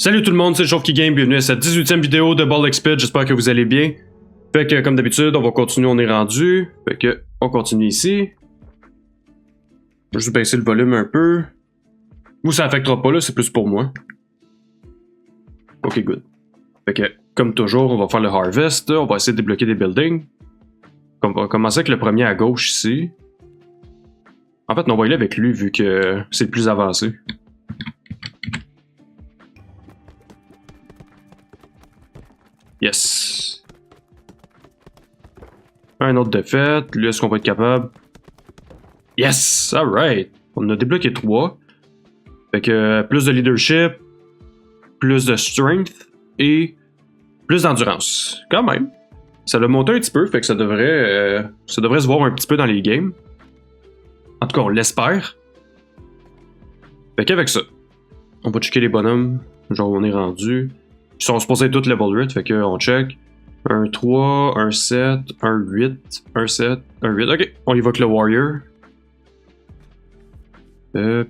Salut tout le monde, c'est Chauve qui Game, bienvenue à cette 18e vidéo de Ball XP, j'espère que vous allez bien. Fait que comme d'habitude, on va continuer, on est rendu. Fait que on continue ici. Je vais juste baisser le volume un peu. Vous ça affectera pas là, c'est plus pour moi. Ok, good. Fait que comme toujours, on va faire le harvest, on va essayer de débloquer des buildings. On va commencer avec le premier à gauche ici. En fait, on va y aller avec lui vu que c'est le plus avancé. Yes. Un autre de fait. Lui, est-ce qu'on va être capable? Yes! Alright. On a débloqué 3. Fait que plus de leadership, plus de strength et plus d'endurance. Quand même. Ça l'a monté un petit peu, fait que ça devrait se voir un petit peu dans les games. En tout cas, on l'espère. Fait qu'avec ça, on va checker les bonhommes. Genre, on est rendu. Ils sont supposés être tous level 8, fait qu'on check. Un 3, un 7, un 8, un 7, un 8. Ok, on y va avec le Warrior.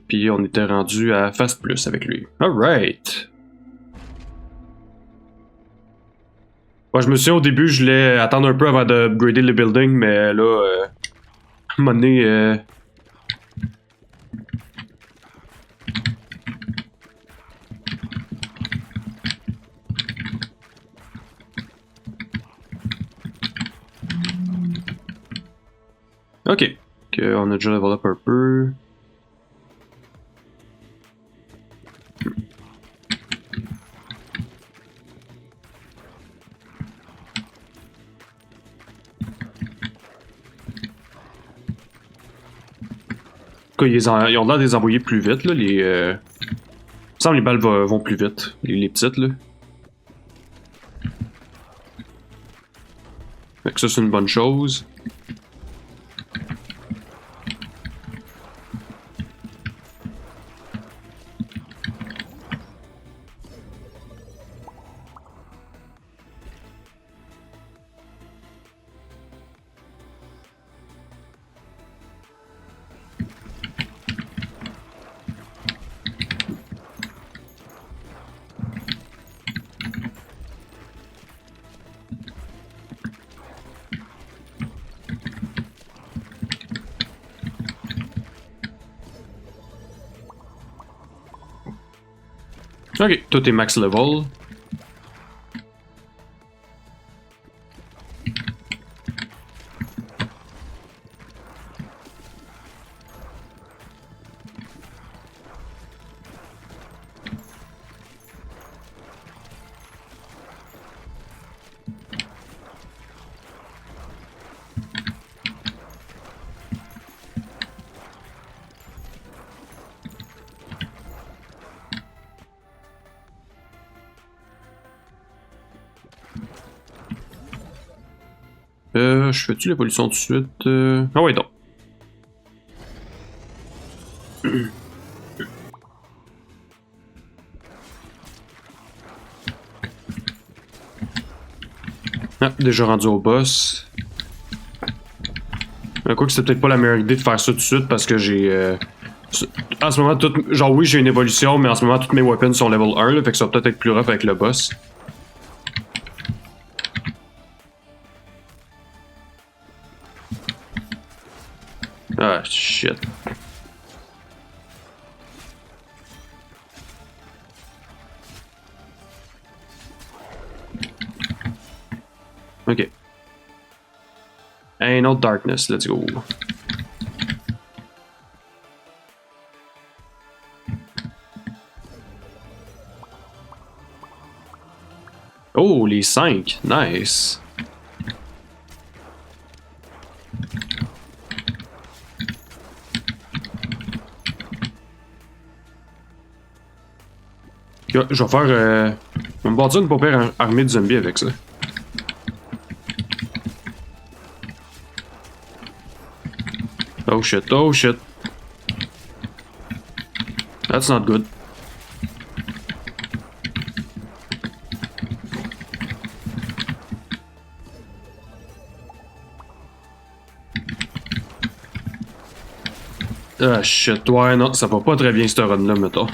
Puis on était rendu à Fast Plus avec lui. Alright. Ouais, je me souviens au début, je voulais attendre un peu avant de upgrader le building, mais là, à un moment donné, ok. On a déjà level up un peu. Ils ont l'air de les envoyer plus vite, là. Il me semble que les balles vont plus vite. Les petites, là. Fait que ça, c'est une bonne chose. Ok, tout est max level. Je fais-tu l'évolution tout de suite? Ah ouais, donc. Ah, déjà rendu au boss. Quoi que c'est peut-être pas la meilleure idée de faire ça tout de suite parce que j'ai... en ce moment, genre oui, j'ai une évolution, mais en ce moment, toutes mes weapons sont level 1, là, fait que ça va peut-être être plus rough avec le boss. Ah, shit. Ok. Ain't no darkness, let's go. Oh, les 5, nice. Je vais faire... je vais me bâtir une paupière armée de zombies avec ça. Oh shit, oh shit. That's not good. Ah shit, ouais non, ça va pas très bien ce run là, mettons.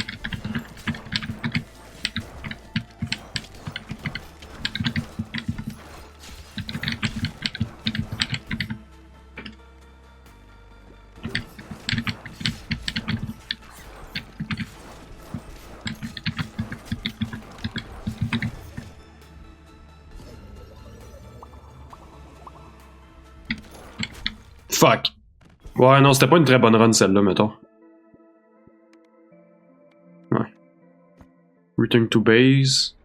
Fuck. Ouais, non, c'était pas une très bonne run celle-là, mettons. Ouais. Return to base.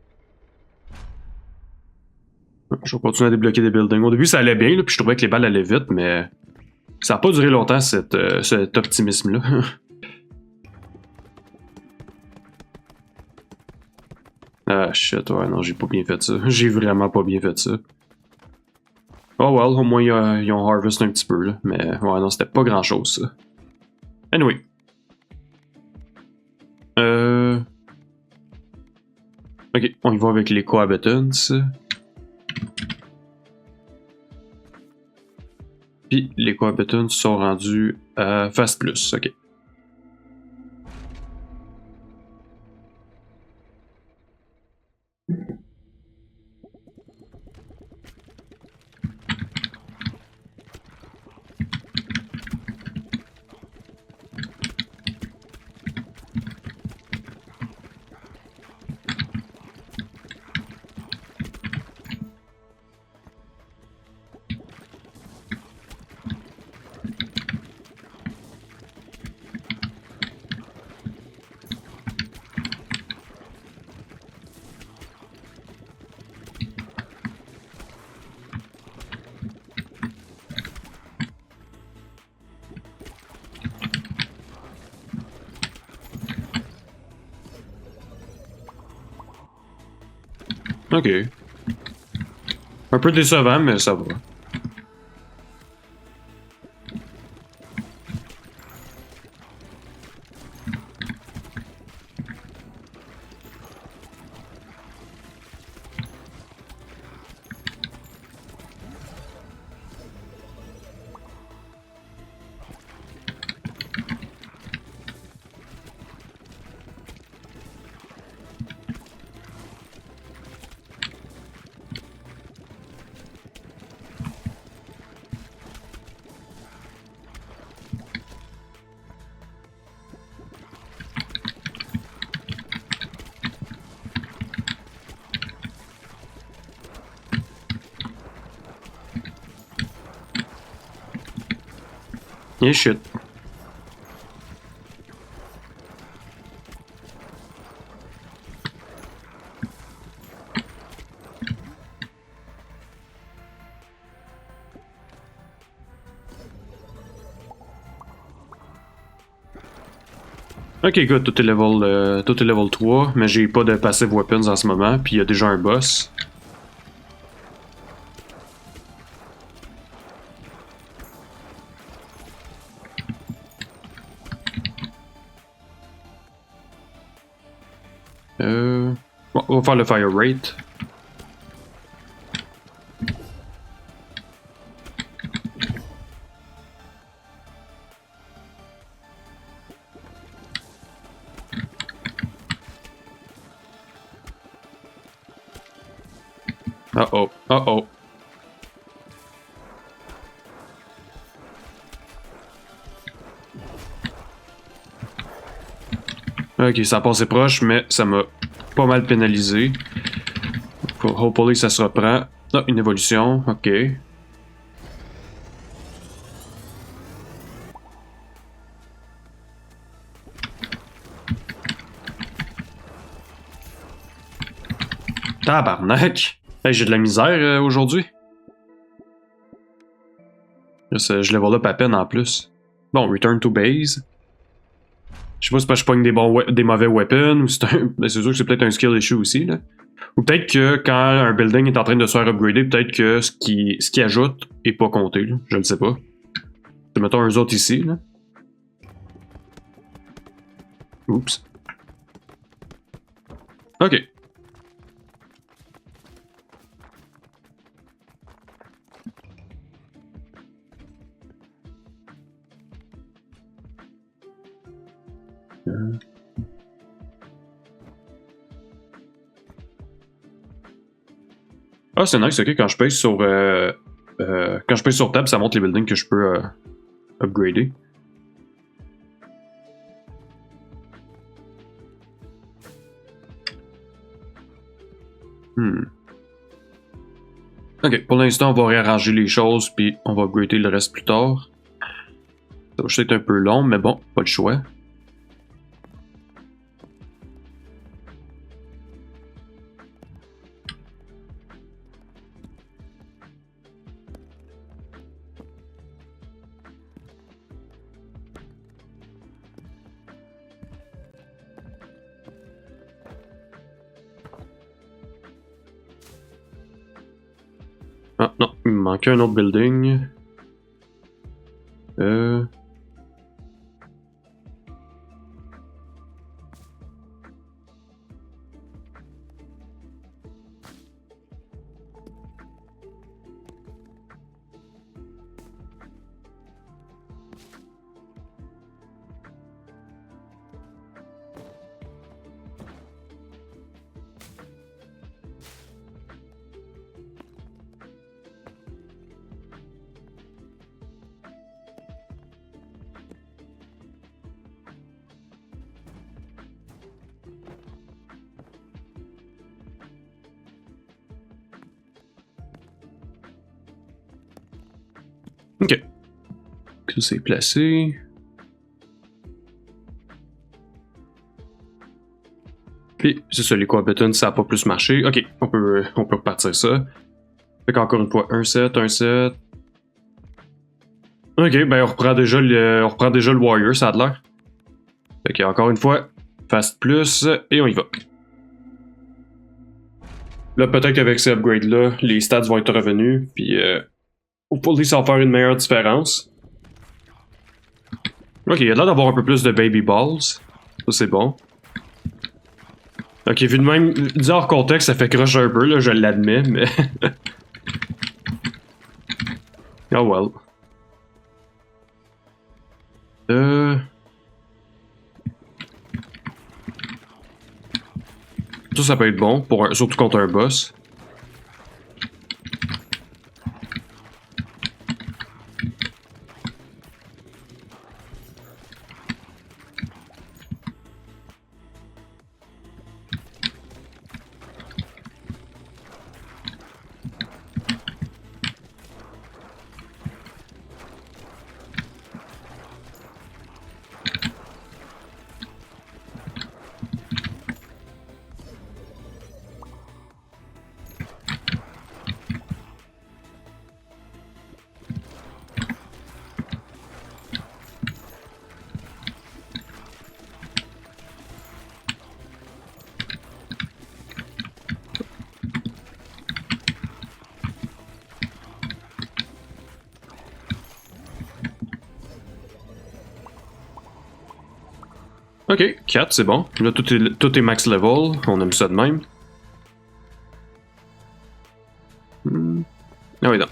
Je vais continuer à débloquer des buildings. Au début, ça allait bien, là, puis je trouvais que les balles allaient vite, mais ça a pas duré longtemps, cet optimisme-là. Ah shit, ouais, non, j'ai pas bien fait ça. J'ai vraiment pas bien fait ça. Oh well, au moins ils ont harvest un petit peu, là. Mais ouais, non, c'était pas grand chose, ça. Anyway. Ok, on y va avec les cohabitants. Puis les cohabitants sont rendus à Fast Plus, ok. Ok. Un peu décevant, mais ça va. Yeah, shit. Ok, good, tout est level 3, mais j'ai pas de passive weapons en ce moment, puis il y a déjà un boss. Bon, on va faire le fire rate. Uh-oh, uh-oh. Ok, ça a passé proche, mais ça m'a pas mal pénalisé. Hopefully ça se reprend. Ah, une évolution, ok. Tabarnak! Hey, j'ai de la misère aujourd'hui. Je level up à peine en plus. Bon, return to base. Je sais pas si c'est parce que je pogne des mauvais weapons ou c'est c'est sûr que c'est peut-être un skill issue aussi, là. Ou peut-être que quand un building est en train de se faire upgrader, peut-être que ce qui ajoute est pas compté, là. Je ne sais pas. Mettons un autres ici, là. Oups. Ok. Ah, c'est nice, ok. Quand je pèse sur tab, ça montre les buildings que je peux upgrader. Ok, pour l'instant, on va réarranger les choses, puis on va upgrader le reste plus tard. Ça va juste être un peu long, mais bon, pas de choix. Ah non, il me manquait un autre building. Ok. Ça c'est placé. Puis c'est ça, les co-buttons, ça a pas plus marché. Ok, on peut repartir ça. Fait qu'encore une fois, un set, un set. Ok, ben on reprend déjà le Warrior, ça a de l'air. Fait que encore une fois, Fast Plus, et on y va. Là, peut-être qu'avec ces upgrades-là, les stats vont être revenus, puis hopefully ça va faire une meilleure différence. Ok, il y a l'air d'avoir un peu plus de baby balls. Ça, c'est bon. Ok, vu de même, dit hors contexte, ça fait crush un peu, là, je l'admets, mais... oh well. Ça peut être bon, surtout contre un boss. Ok, 4, c'est bon. Là, tout est max level. On aime ça de même. Ah oui, non.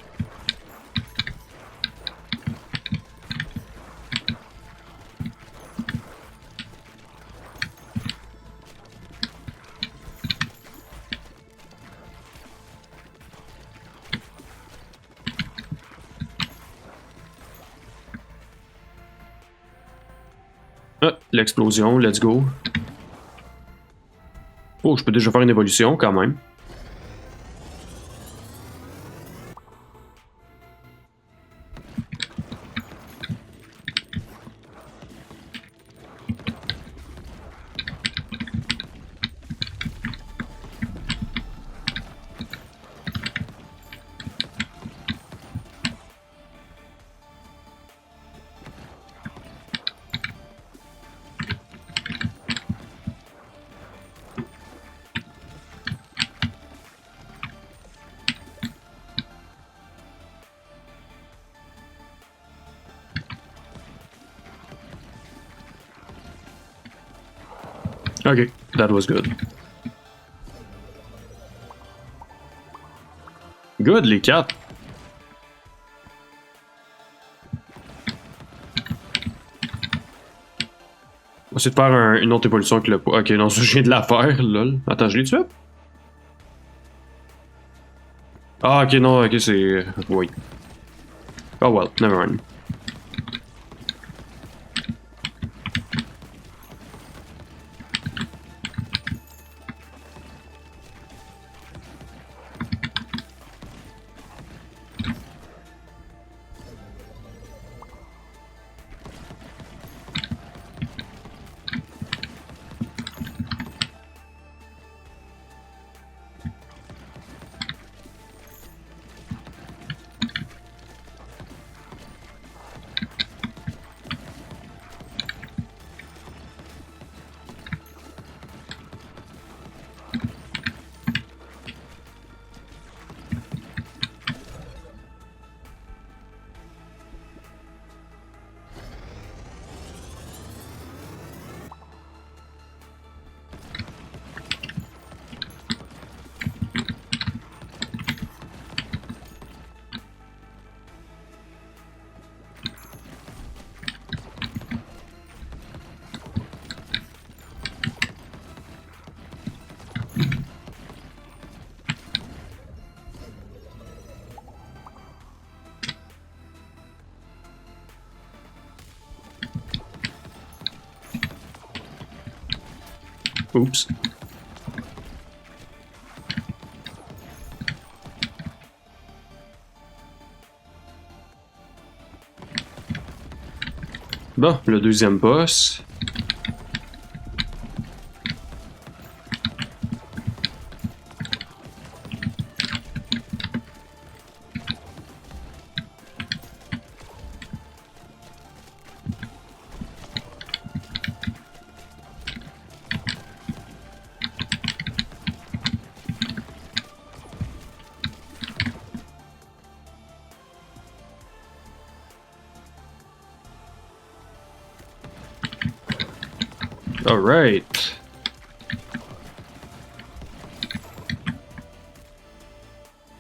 Ah, l'explosion, let's go. Oh, je peux déjà faire une évolution quand même. Ok, that was good. Good, les 4. On va essayer de faire une autre évolution avec le... Ok, non, je viens de la faire, lol. Attends, je l'ai tué? Ah, ok, non, ok, c'est... Oui. Oh well, never mind. Oups. Bon, le deuxième boss. Alright.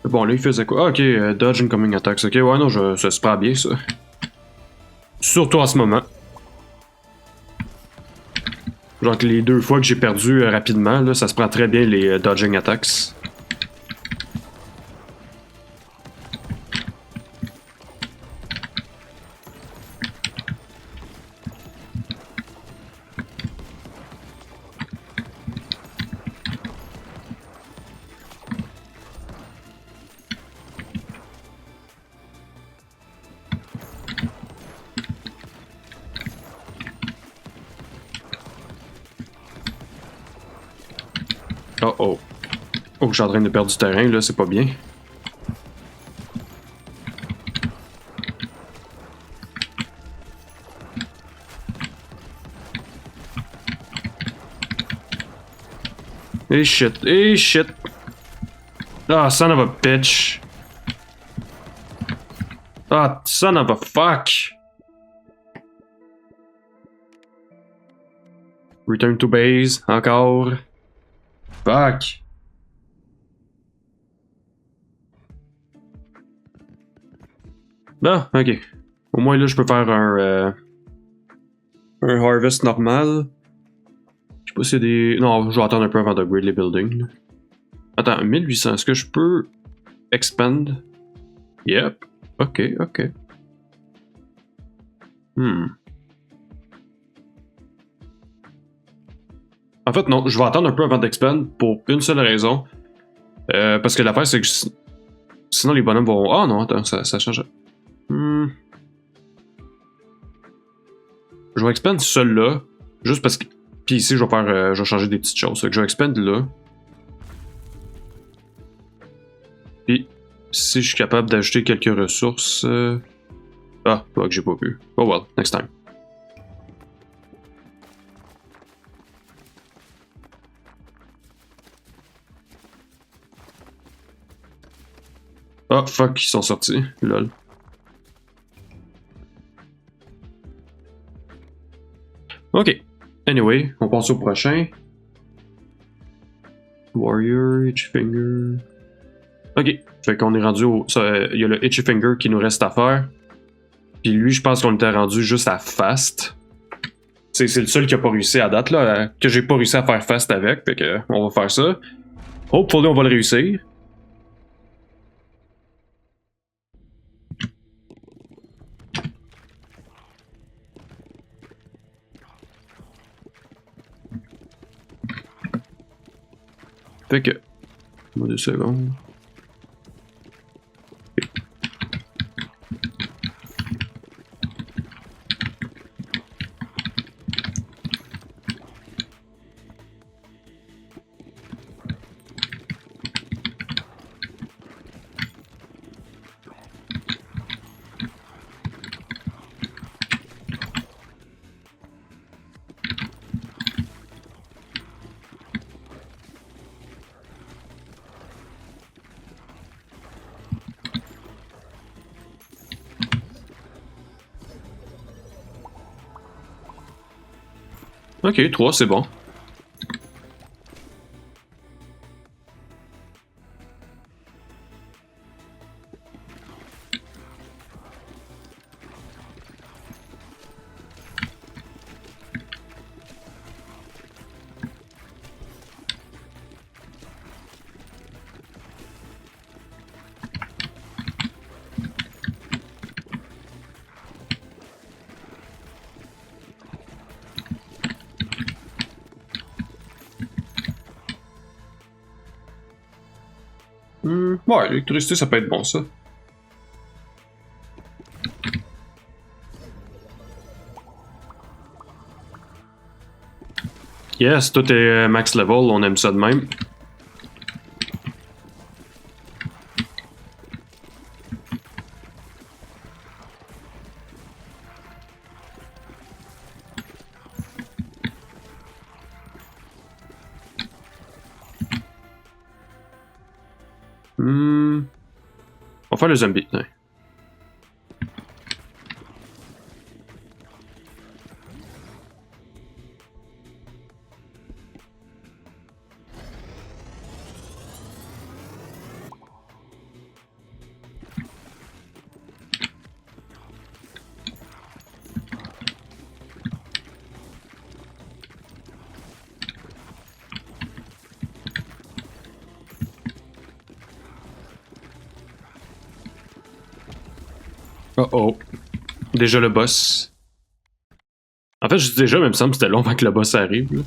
Bon, là, il faisait quoi? Ah, ok, dodge incoming attacks. Ok, ouais, non, ça se passe bien, ça. Surtout en ce moment. Genre que les 2 fois que j'ai perdu rapidement, là, ça se prend très bien les dodging attacks. Oh oh. Oh, je suis en train de perdre du terrain, là, c'est pas bien. Eh shit, eh shit. Ah, son of a bitch. Ah, son of a fuck. Return to base, encore. Fuck. Bon, ok. Au moins là, je peux faire un harvest normal. Je sais pas s'il y a des... Non, je vais attendre un peu avant d'upgrade les buildings. Attends, 1800, est-ce que je peux expand? Yep. Ok, ok. En fait, non, je vais attendre un peu avant d'expand pour une seule raison. Parce que l'affaire, c'est que sinon les bonhommes vont... Ah non, attends, ça change. Je vais expand celui-là, juste parce que... Puis ici, je vais changer des petites choses. Fait que je vais expand là. Puis, si je suis capable d'ajouter quelques ressources... Ah, que j'ai pas pu. Oh well, next time. Ah, fuck, ils sont sortis. Lol. Ok. Anyway, on passe au prochain. Warrior, Itchy Finger. Ok. Fait qu'on est rendu au... Il y a le Itchy Finger qui nous reste à faire. Puis lui, je pense qu'on était rendu juste à Fast. C'est le seul qui a pas réussi à date, là. Que j'ai pas réussi à faire Fast avec. Fait que on va faire ça. Hopefully, on va le réussir. Fait que... Moi, 2 secondes. Ok, 3, c'est bon. Ouais, l'électricité, ça peut être bon, ça. Yes, tout est max level, on aime ça de même. On va faire le zombie. Ouais. Oh oh. Déjà le boss. En fait, je dis déjà, mais il me semble que c'était long avant que le boss arrive. Là.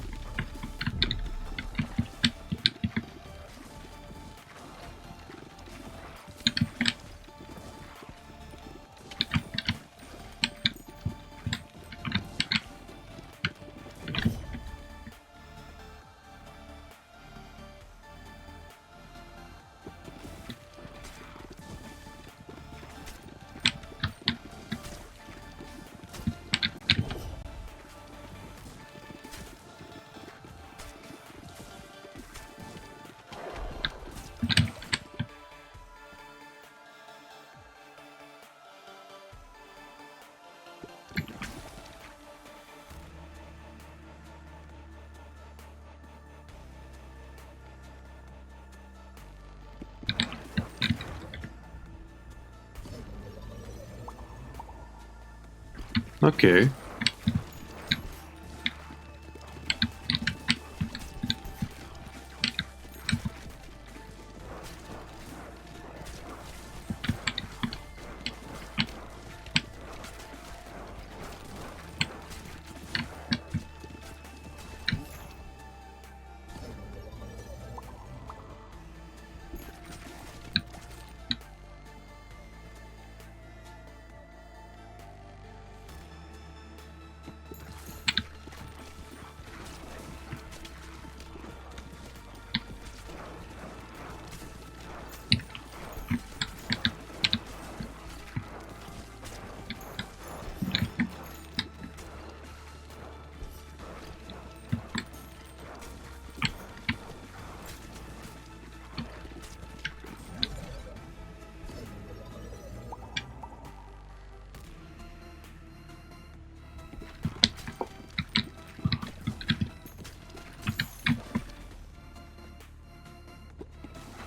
Ok.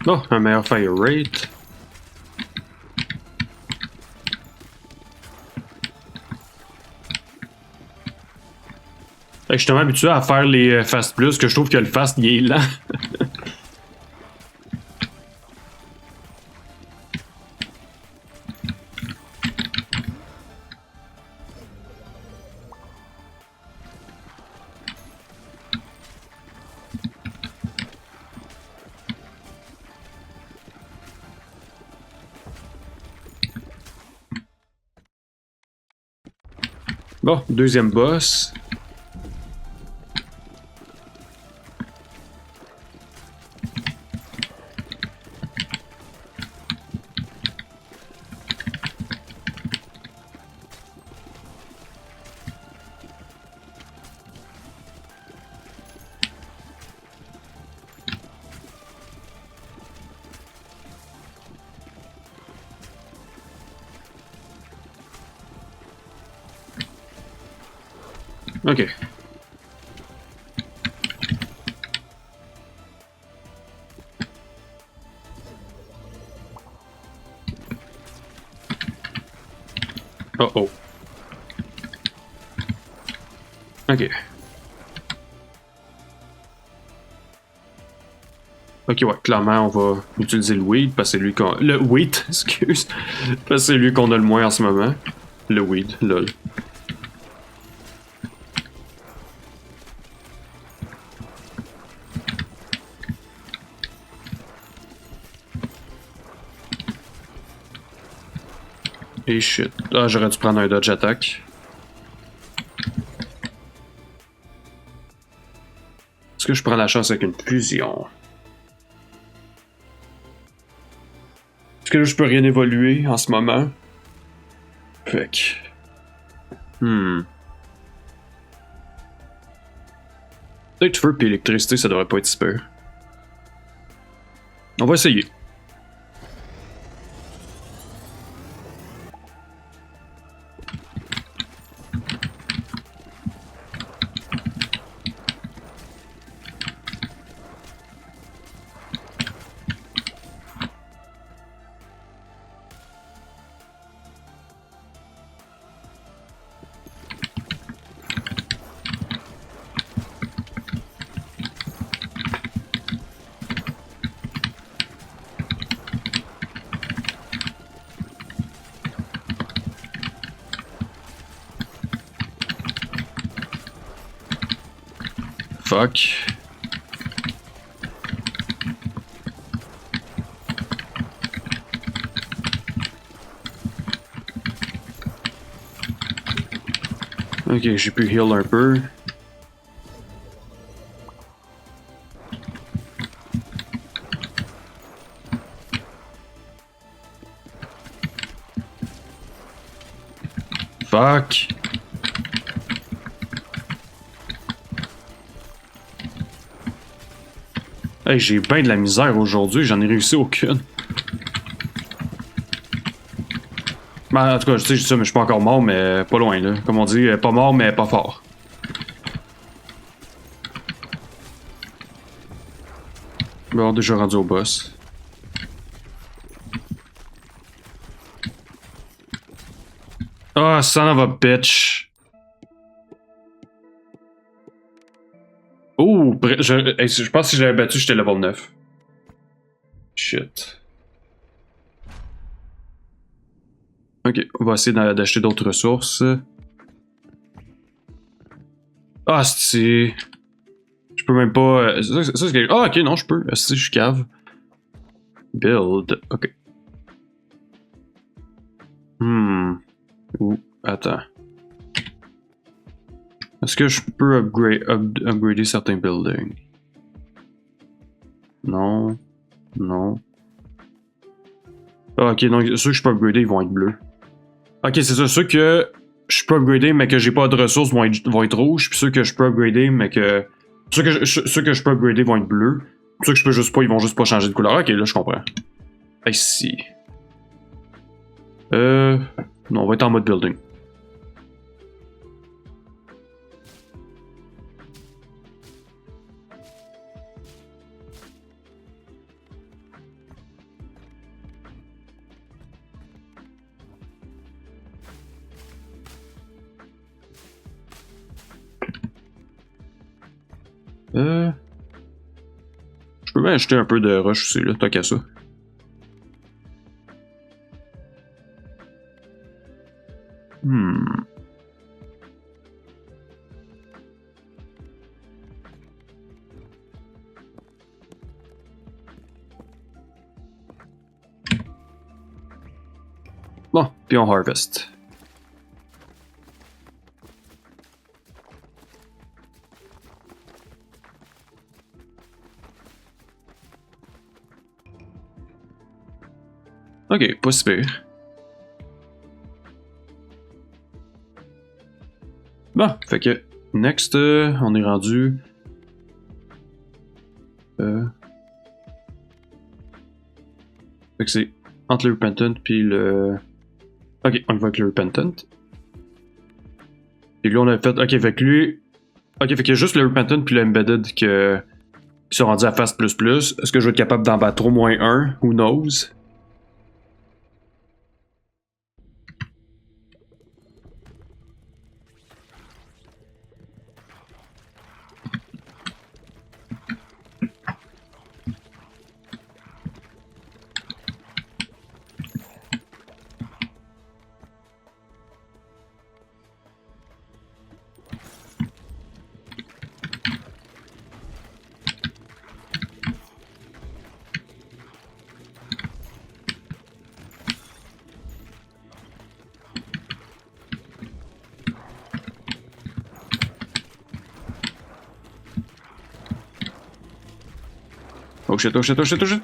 Oh, un meilleur fire rate. Je suis tellement habitué à faire les fast plus que je trouve que le fast il est lent. Bon, deuxième boss. Ok. Oh oh. Ok. Ok, ouais, clairement, on va utiliser le weed parce que c'est lui qu'on. Le wheat, excuse. Parce que c'est lui qu'on a le moins en ce moment. Le weed, lol. Et shit. Ah, j'aurais dû prendre un dodge attack. Est-ce que je prends la chance avec une fusion? Est-ce que là, je peux rien évoluer en ce moment? Fait que... Peut-être feu et électricité, ça devrait pas être super. On va essayer. Fuck. Ok, j'ai pu heal un peu. Fuck. Hey, j'ai bien de la misère aujourd'hui, j'en ai réussi aucune. Ben, en tout cas, je sais ça, mais je suis pas encore mort, mais pas loin, là. Comme on dit, pas mort, mais pas fort. Bon, déjà rendu au boss. Ah, son of a bitch. Oh, je pense que si j'avais battu, j'étais level 9. Shit. Ok, on va essayer d'acheter d'autres ressources. Ah, c'est... Je peux même pas... Ah, ok, non, je peux. Si, je suis cave. Build. Ok. Ouh, attends. Est-ce que je peux upgrader certains buildings? Non. Non. Ah, ok, donc ceux que je peux upgrader, ils vont être bleus. Ok, c'est ça. Ceux que je peux upgrader, mais que j'ai pas de ressources, vont être rouges. Puis ceux que je peux upgrader, mais que... Ceux que je peux upgrader vont être bleus. Ceux que je peux juste pas, ils vont juste pas changer de couleur. Ok, là, je comprends. Ici. Non, on va être en mode building. Je peux bien acheter un peu de rush aussi, là, tant qu'à ça. Bon, puis on harvest. Ok, pas si pire. Bon, fait que, next, on est rendu... Fait que c'est entre le Repentant puis le... Ok, on y va avec le Repentant. Et là, on a fait... Ok, fait que lui... Ok, fait qu'il y a juste le Repentant puis le Embedded qui sont rendus à Fast++. Est-ce que je vais être capable d'en battre au moins un? Who knows? Oh shit, oh shit, oh shit, oh shit.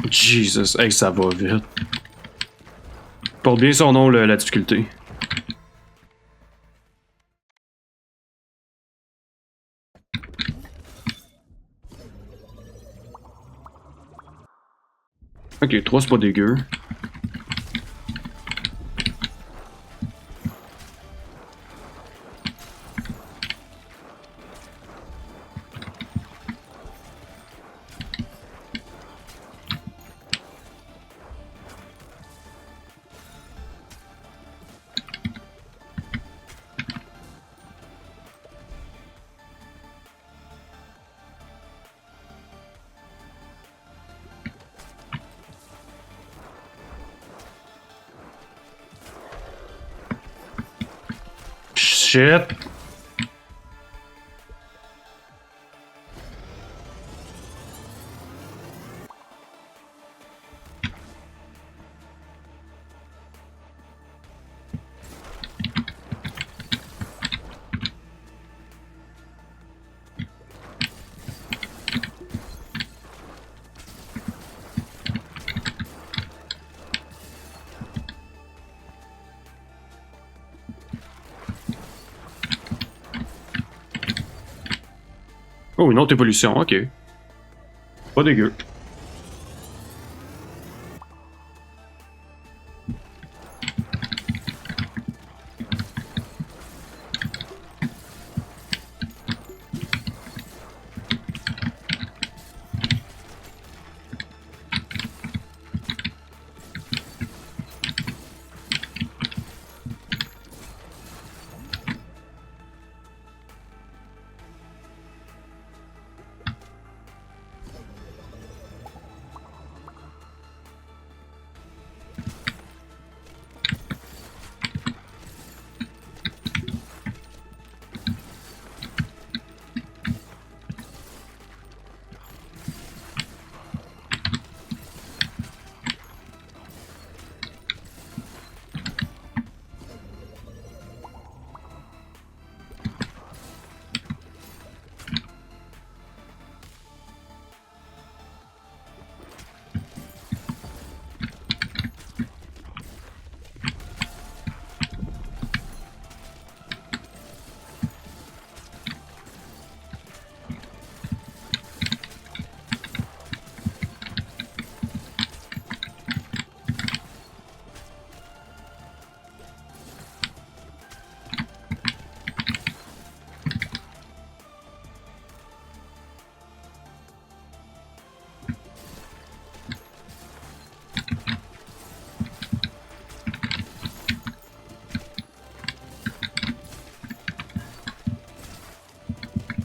Jesus, hey, ça va vite. Porte bien son nom, la difficulté. Ok, 3 c'est pas dégueu. Shit. Oh, une autre évolution, ok. Pas dégueu.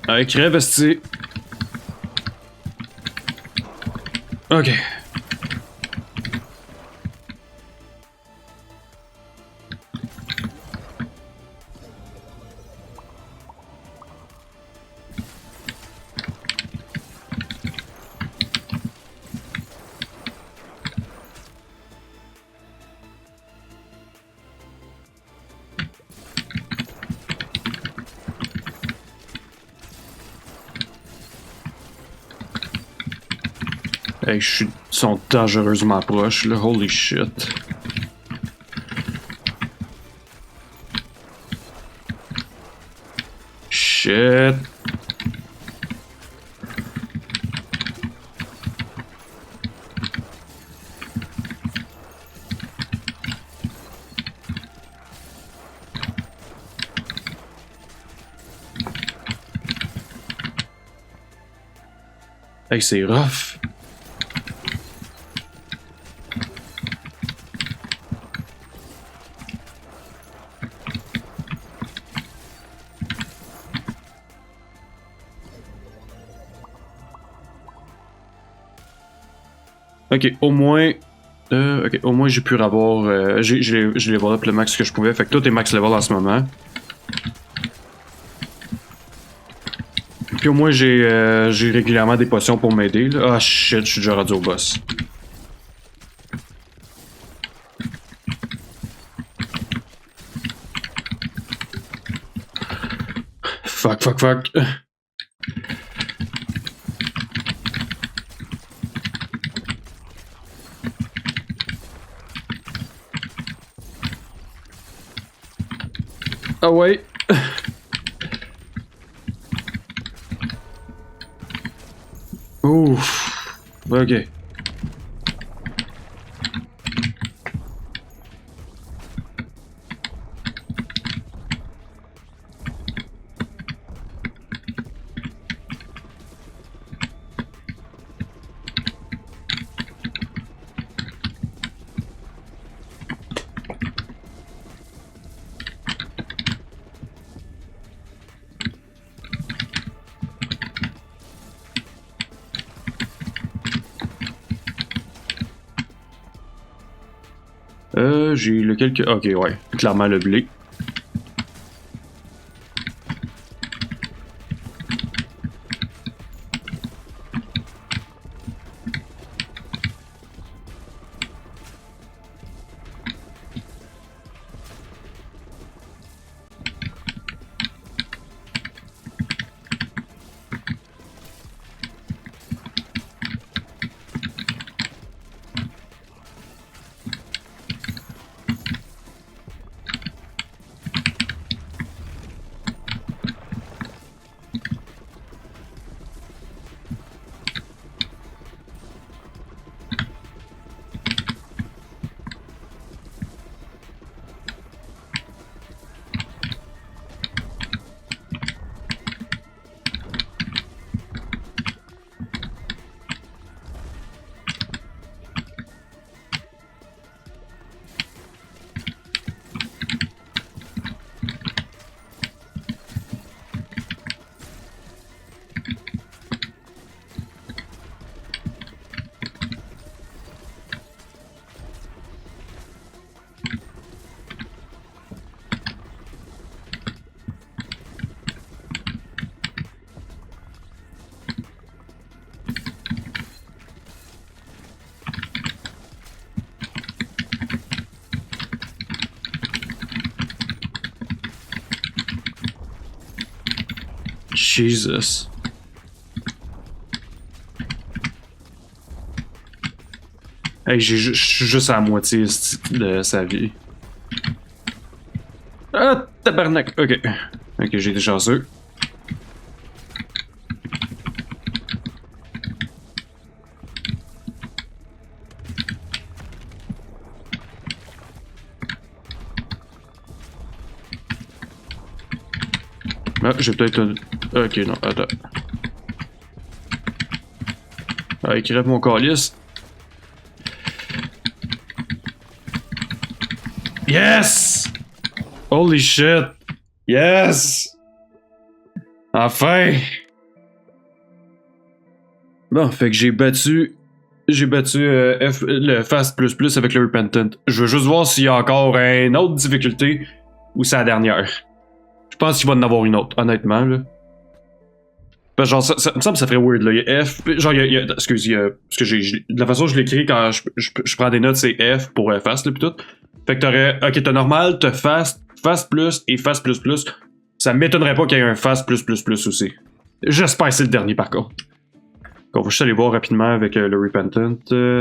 Allez, crève, esti. Ok. Hey, ils sont dangereusement proches, là. Holy shit. Shit. Hey, c'est rough. Ok, au moins. Ok, au moins j'ai pu avoir. J'ai level up le max que je pouvais. Fait que toi t'es max level en ce moment. Puis au moins j'ai régulièrement des potions pour m'aider. Ah shit, je suis déjà rendu au boss. Fuck, fuck, fuck. Ah ouais. Ouf. Ok. J'ai lequel que. Ok, ouais. Clairement le blé. Jesus. Hey, je suis juste à la moitié de sa vie. Ah, tabarnak. Ok. Ok, j'ai été chanceux. Ah, j'ai peut-être un. Ok, non, attends. Ah, il crève mon calice. Yes! Holy shit! Yes! Enfin! Bon, fait que j'ai battu. J'ai battu le Fast plus plus avec le Repentant. Je veux juste voir s'il y a encore une autre difficulté ou c'est la dernière. Je pense qu'il va en avoir une autre, honnêtement, là. Parce que genre, ça me semble que ça ferait weird, là. Il y a F. Genre, excuse, parce que de la façon dont je l'écris quand je prends des notes, c'est F pour Fast, là, pis tout. Fait que t'aurais. Ok, t'as normal, t'as Fast, Fast plus et Fast plus plus. Ça m'étonnerait pas qu'il y ait un Fast plus plus plus aussi. J'espère que c'est le dernier, par contre. On va juste aller voir rapidement avec le Repentant.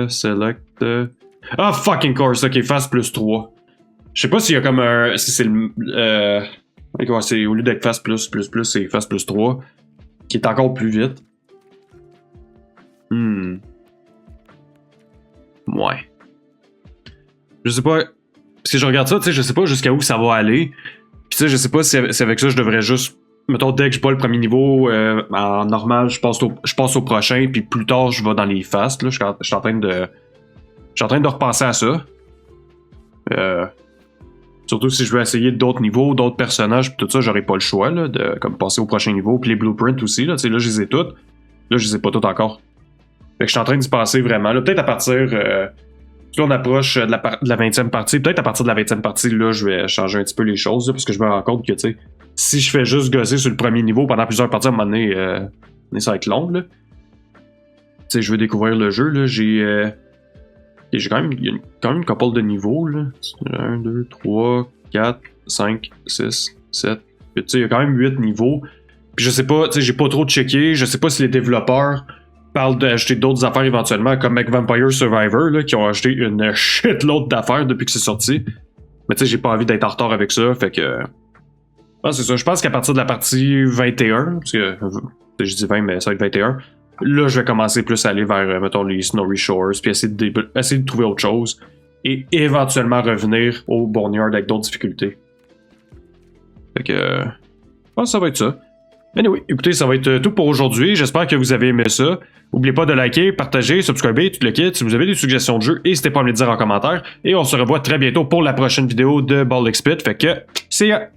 Select. Ah, fucking course, ok, Fast plus 3. Je sais pas s'il y a comme un. Si c'est le. C'est au lieu d'être Fast plus plus plus, c'est Fast plus 3. Qui est encore plus vite. Ouais. Je sais pas. Si je regarde ça, tu sais, je sais pas jusqu'à où ça va aller. Puis tu sais, je sais pas si avec ça je devrais juste mettons, dès que je bats le premier niveau, en normal, je passe au prochain, puis plus tard, je vais dans les fast. Là, je suis en train de repenser à ça. Surtout si je veux essayer d'autres niveaux, d'autres personnages, pis tout ça, j'aurai pas le choix là, de comme passer au prochain niveau. Puis les blueprints aussi, là, là, je les ai toutes. Là, je les ai pas toutes encore. Fait que je suis en train d'y passer vraiment. Là, peut-être à partir. Là, on approche de la 20e partie. Peut-être à partir de la 20e partie, là, je vais changer un petit peu les choses. Là, parce que je me rends compte que, tu sais, si je fais juste gosser sur le premier niveau pendant plusieurs parties, à un moment donné, ça va être long, là. Tu sais, je veux découvrir le jeu, là. J'ai quand même, il y a quand même une couple de niveaux, là. 1, 2, 3, 4, 5, 6, 7, 8. Tu sais, il y a quand même 8 niveaux. Puis je sais pas, tu sais, j'ai pas trop checké. Je sais pas si les développeurs parlent d'ajouter d'autres affaires éventuellement, comme Vampire Survivor, là, qui ont ajouté une shitload d'affaires depuis que c'est sorti. Mais tu sais, j'ai pas envie d'être en retard avec ça, fait que... Ah, c'est ça. Je pense qu'à partir de la partie 21, parce que je dis 20, mais ça va être 21, là, je vais commencer plus à aller vers, mettons, les Snowy Shores, puis essayer de trouver autre chose, et éventuellement revenir au Boneyard avec d'autres difficultés. Fait que... ça va être ça. Anyway, écoutez, ça va être tout pour aujourd'hui. J'espère que vous avez aimé ça. N'oubliez pas de liker, partager, subscriber, tout le kit. Si vous avez des suggestions de jeux, n'hésitez pas à me les dire en commentaire. Et on se revoit très bientôt pour la prochaine vidéo de Baldur's Gate. Fait que, see ya!